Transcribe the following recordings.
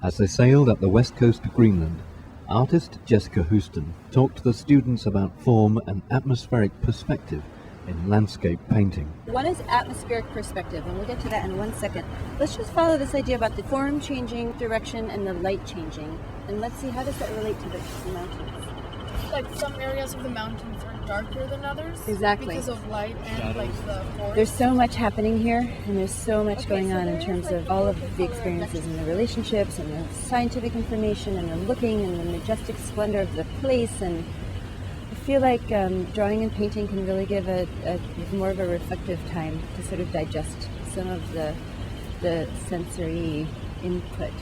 As they sailed up the west coast of Greenland, artist Jessica Houston talked to the students about form and atmospheric perspective in landscape painting. One is atmospheric perspective, and we'll get to that in 1 second. Let's just follow this idea about the form changing, direction, and the light changing. And let's see, how does that relate to the mountains? Like some areas of the mountains are darker than others. Exactly. Because of light and like the forest. There's so much happening here, and there's so much going on in terms of all of the experiences and the relationships and the scientific information and the looking and the majestic splendor of the place. And I feel like drawing and painting can really give a more of a reflective time to sort of digest some of the sensory input.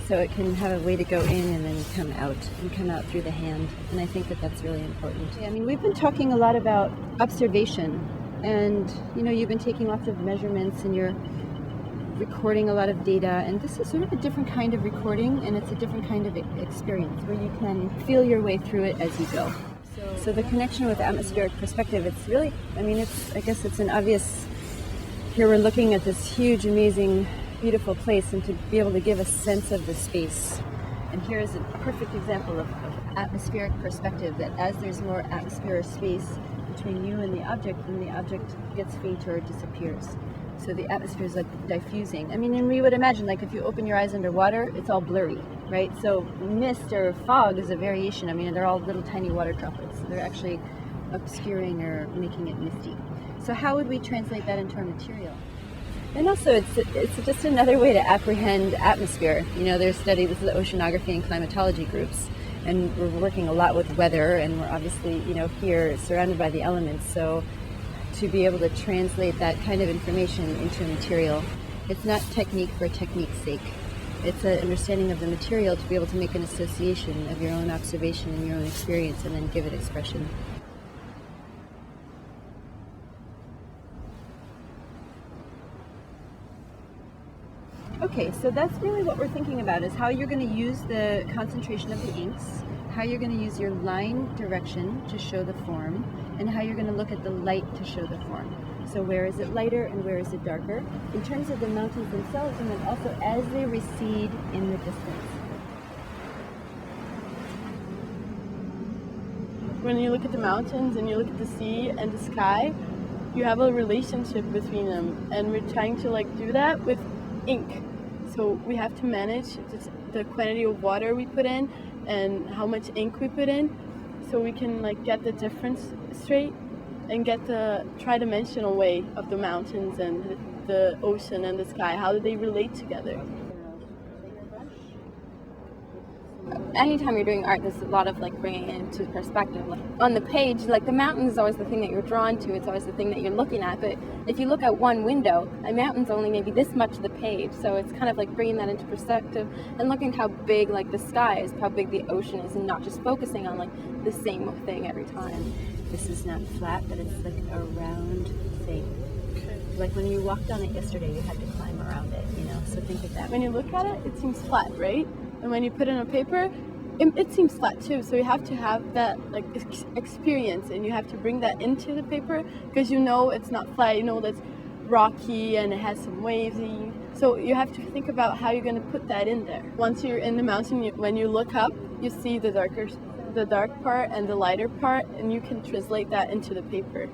So it can have a way to go in and then come out through the hand. And I think that that's really important. I mean, we've been talking a lot about observation, and you've been taking lots of measurements and you're recording a lot of data, and this is sort of a different kind of recording, and it's a different kind of experience where you can feel your way through it as you go. So the connection with atmospheric perspective, it's really, I guess it's an obvious, here we're looking at this huge, amazing, beautiful place, and to be able to give a sense of the space. And here is a perfect example of atmospheric perspective, that as there's more atmosphere or space between you and the object, then the object gets fainter or disappears. So the atmosphere is like diffusing. And we would imagine, like, if you open your eyes underwater, it's all blurry, right? So mist or fog is a variation. They're all little tiny water droplets. So they're actually obscuring or making it misty. So how would we translate that into our material? And also, it's just another way to apprehend atmosphere. There's this is the oceanography and climatology groups, and we're working a lot with weather, and we're obviously, here surrounded by the elements. So to be able to translate that kind of information into a material, it's not technique for technique's sake. It's an understanding of the material to be able to make an association of your own observation and your own experience, and then give it expression. Okay, so that's really what we're thinking about, is how you're going to use the concentration of the inks, how you're going to use your line direction to show the form, and how you're going to look at the light to show the form. So where is it lighter and where is it darker? In terms of the mountains themselves, and then also as they recede in the distance. When you look at the mountains and you look at the sea and the sky, you have a relationship between them, and we're trying to do that with ink. So we have to manage the quantity of water we put in and how much ink we put in, so we can get the difference straight and get the tri-dimensional way of the mountains and the ocean and the sky. How do they relate together? Anytime you're doing art, there's a lot of bringing it into perspective. On the page, the mountain is always the thing that you're drawn to. It's always the thing that you're looking at. But if you look at one window, a mountain's only maybe this much of the page. So it's kind of bringing that into perspective and looking how big the sky is, how big the ocean is, and not just focusing on the same thing every time. This is not flat, but it's a round thing. Like when you walked on it yesterday, you had to climb around it, so think of that. When you look at it, it seems flat, right? And when you put it on paper, it seems flat too. So you have to have that experience, and you have to bring that into the paper, because it's not flat. That's rocky and it has some waves. So you have to think about how you're going to put that in there. Once you're in the mountain, when you look up, you see the dark part and the lighter part, and you can translate that into the paper.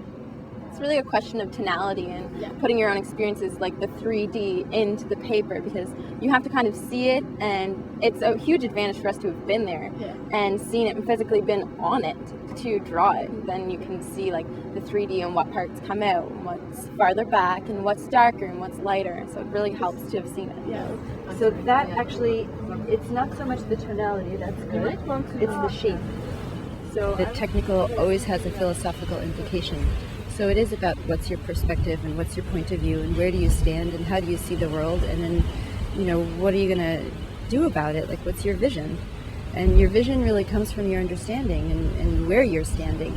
It's really a question of tonality and putting your own experiences, the 3D, into the paper, because you have to kind of see it, and it's a huge advantage for us to have been there and seen it and physically been on it to draw it. Then you can see the 3D and what parts come out, and what's farther back, and what's darker and what's lighter. So it really helps to have seen it. Yeah. So that actually, it's not so much the tonality, that's good, it's the shape. So the technical always has a philosophical implication. So it is about what's your perspective and what's your point of view and where do you stand and how do you see the world, and then, what are you going to do about it? What's your vision? And your vision really comes from your understanding and where you're standing.